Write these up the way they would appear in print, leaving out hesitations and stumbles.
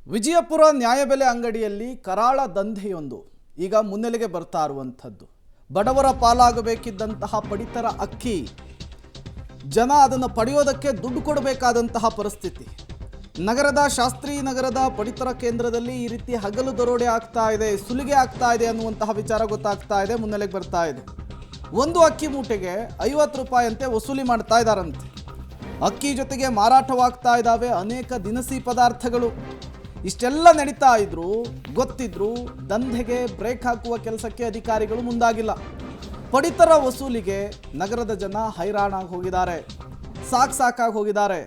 ವಿಜಯಪುರ ನ್ಯಾಯಬೆಲೆ ಅಂಗಡಿಯಲ್ಲಿ ಕರಾಳ ದಂಧೆಯೊಂದು ಈಗ ಮುನ್ನೆಲೆಗೆ ಬರ್ತಾ ಇರುವಂಥದ್ದು. ಬಡವರ ಪಾಲಾಗಬೇಕಿದ್ದಂತಹ ಪಡಿತರ ಅಕ್ಕಿ ಜನ ಅದನ್ನು ಪಡೆಯೋದಕ್ಕೆ ದುಡ್ಡು ಕೊಡಬೇಕಾದಂತಹ ಪರಿಸ್ಥಿತಿ. ನಗರದ ಶಾಸ್ತ್ರಿ ನಗರದ ಪಡಿತರ ಕೇಂದ್ರದಲ್ಲಿ ಈ ರೀತಿ ಹಗಲು ದರೋಡೆ ಆಗ್ತಾ ಇದೆ, ಸುಲಿಗೆ ಆಗ್ತಾ ಇದೆ ಅನ್ನುವಂತಹ ವಿಚಾರ ಗೊತ್ತಾಗ್ತಾ ಇದೆ, ಮುನ್ನೆಲೆಗೆ ಬರ್ತಾ ಇದೆ. ಒಂದು ಅಕ್ಕಿ ಮೂಟೆಗೆ 50 ರೂಪಾಯಿ ಅಂತೆ ವಸೂಲಿ ಮಾಡ್ತಾ ಇದ್ದಾರಂತೆ. ಅಕ್ಕಿ ಜೊತೆಗೆ ಮಾರಾಟವಾಗ್ತಾ ಇದ್ದಾವೆ ಅನೇಕ ದಿನಸಿ ಪದಾರ್ಥಗಳು. ಇಷ್ಟೆಲ್ಲ ನಡೀತಾ ಇದ್ರು ಗೊತ್ತಿದ್ರು ದಂಧೆಗೆ ಬ್ರೇಕ್ ಹಾಕುವ ಕೆಲಸಕ್ಕೆ ಅಧಿಕಾರಿಗಳು ಮುಂದಾಗಿಲ್ಲ. ಪಡಿತರ ವಸೂಲಿಗೆ ನಗರದ ಜನ ಹೈರಾಣಾಗಿ ಹೋಗಿದ್ದಾರೆ, ಸಾಕಾಗಿ ಹೋಗಿದ್ದಾರೆ.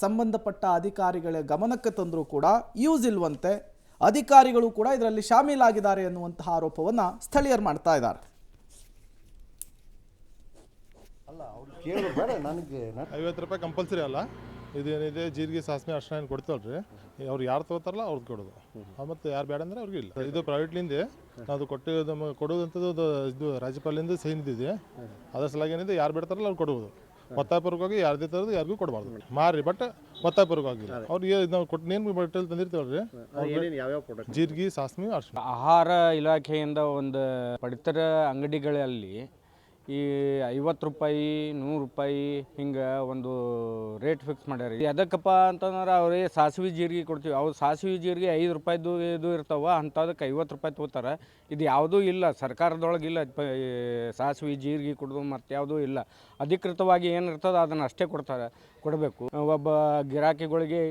ಸಂಬಂಧಪಟ್ಟ ಅಧಿಕಾರಿಗಳ ಗಮನಕ್ಕೆ ತಂದರೂ ಕೂಡ ಯೂಸ್ ಇಲ್ವಂತೆ. ಅಧಿಕಾರಿಗಳು ಕೂಡ ಇದರಲ್ಲಿ ಶಾಮೀಲಾಗಿದ್ದಾರೆ ಎನ್ನುವಂತಹ ಆರೋಪವನ್ನು ಸ್ಥಳೀಯರು ಮಾಡ್ತಾ ಇದ್ದಾರೆ. 50 ರೂಪಾಯಿ ಕಂಪಲ್ಸರಿ ಅಲ್ಲ, ಇದೇನಿದೆ ಜೀರಿಗೆ ಸಾಸಿವೆ ಅರ್ಶಿನ ಏನು ಕೊಡ್ತೀವಲ್ರಿ, ಅವ್ರು ಯಾರು ತಗೋತಾರಲ್ಲ ಅವ್ರಿಗೆ ಕೊಡೋದು, ಮತ್ತು ಯಾರು ಬೇಡ ಅಂದ್ರೆ ಅವ್ರಿಗೆ ಇಲ್ಲ. ಇದು ಪ್ರೈವೇಟ್ಲಿಂದ ನಾವು ಕೊಡೋದಂಥದ್ದು ಇದು ರಾಜ್ಯಪಾಲಿಂದ ಸೈನಿದೆ, ಅದ್ರ ಸಲಾಗಿ ಏನಿದೆ ಯಾರು ಬಿಡ್ತಾರಲ್ಲ ಅವ್ರು ಕೊಡುವುದು. ಒತ್ತಾಯಪೂರ್ವಕವಾಗಿ ಯಾರದೇ ಥರದ್ದು ಯಾರಿಗೂ ಕೊಡಬಾರ್ದು, ಮಾರಿ ಬಟ್ ಒತ್ತಾಯಪೂರ್ವಕವಾಗಿ ಅವ್ರಿಗೆ ನಾವು ನೇನು ಬಟ್ಟೆಲಿ ತಂದಿರ್ತೀವಲ್ರಿ, ಜೀರಿಗೆ ಸಾಸಿವೆ ಅರ್ಶಿನ. ಆಹಾರ ಇಲಾಖೆಯಿಂದ ಒಂದು ಪಡಿತರ ಅಂಗಡಿಗಳಲ್ಲಿ ಈ 50 ರೂಪಾಯಿ 100 ರೂಪಾಯಿ ಹಿಂಗೆ ಒಂದು ರೇಟ್ ಫಿಕ್ಸ್ ಮಾಡ್ಯಾರ. ಅದಕ್ಕಪ್ಪ ಅಂತಂದ್ರೆ ಅವ್ರಿಗೆ ಸಾಸಿವೆ ಜೀರಿಗೆ ಕೊಡ್ತೀವಿ, ಅವ್ರು ಸಾಸಿವೆ ಜೀರಿಗೆ 5 ರೂಪಾಯಿದು ಇದು ಇರ್ತಾವೆ, ಅಂಥದಕ್ಕೆ 50 ರೂಪಾಯಿ ತೊಗೋತಾರೆ. ಇದು ಯಾವುದೂ ಇಲ್ಲ, ಸರ್ಕಾರದೊಳಗಿಲ್ಲ ಸಾಸಿವೆ ಜೀರಿಗೆ ಕೊಡೋದು ಮತ್ತು ಯಾವುದೂ ಇಲ್ಲ. ಅಧಿಕೃತವಾಗಿ ಏನಿರ್ತದೆ ಅದನ್ನು ಅಷ್ಟೇ ಕೊಡಬೇಕು. ಒಬ್ಬ ಗಿರಾಕಿಗಳಿಗೆ